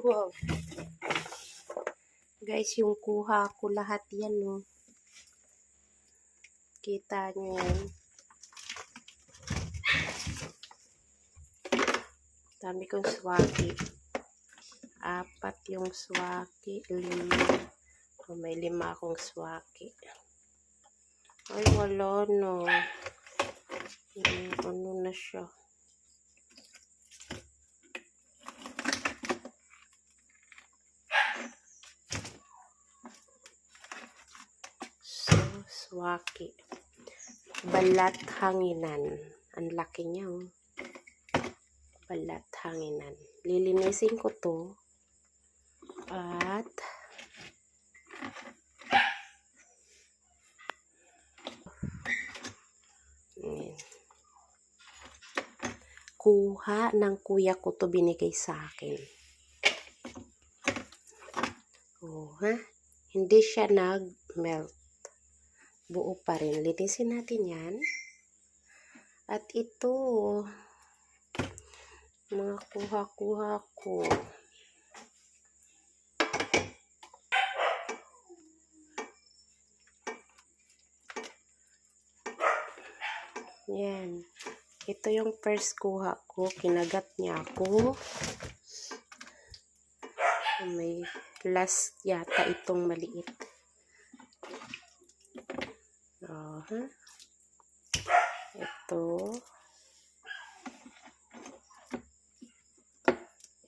Wow. Guys, yung kuha ko lahat yan, no. Kita nyo yan. Dami kong swaki. 4 yung swaki. 5. Oh, may 5 akong swaki. Ay, wala, no. Ano na siya. Swaki. Balat hanginan. Ang laki niya, oh. Balat hanginan. Lilinisin ko to. At kuha ng kuya ko to, binigay sa akin. Oh, ha? Hindi siya nag-melt. Buo pa rin. Linisin natin yan. At ito, mga kuha-kuha ko. Yan. Ito yung first kuha ko. Kinagat niya ako. May last yata itong maliit. Oh, ha? Ito.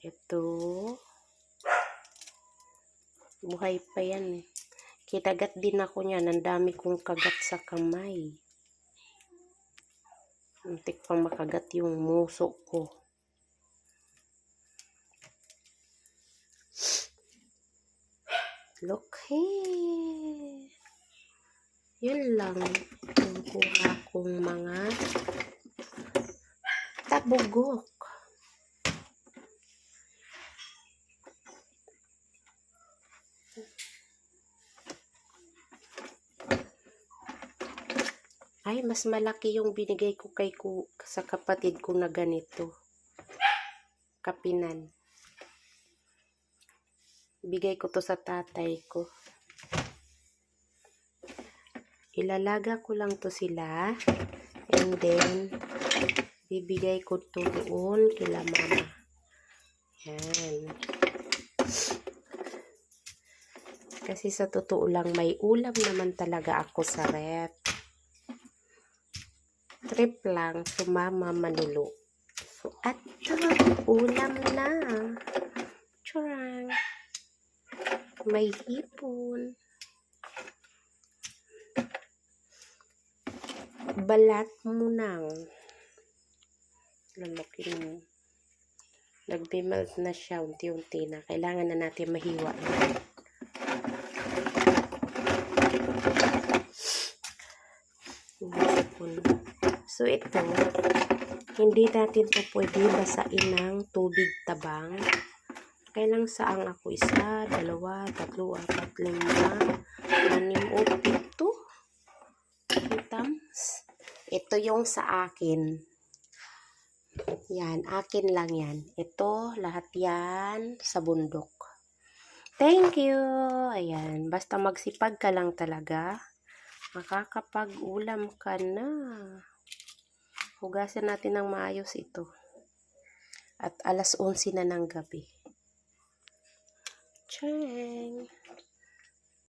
Ito. Buhay pa yan. Kinagat din ako niyan. Ang dami kong kagat sa kamay. Muntik pang makagat yung muso ko. Look here. Yun lang yung kuha kong mga tabugok. Ay, mas malaki yung binigay ko sa kapatid ko na ganito. Kapinan. Bigay ko to sa tatay ko. Ilalaga ko lang to sila. And then, bibigay ko to doon kila mama. Yan. Kasi sa totoo lang, may ulam naman talaga ako sa rep. Trip lang, sumama manulo. So, at ulam na. Tsurang. May hipon. Balat mo nang. Lalakin mo. Nag-melt na siya unti-unti na. Kailangan na natin mahiwa. So, ito, hindi natin ito pwede basain ng tubig tabang. Kailang saang ako 1, 2, 3, 4, 5, 6, 7, 8. Ito yung sa akin. Yan, akin lang yan. Ito, lahat yan sa bundok. Thank you! Ayan, basta magsipag ka lang talaga. Makakapag-ulam ka na. Hugasan natin ng maayos ito. At 11:00 na ng gabi. Cheng!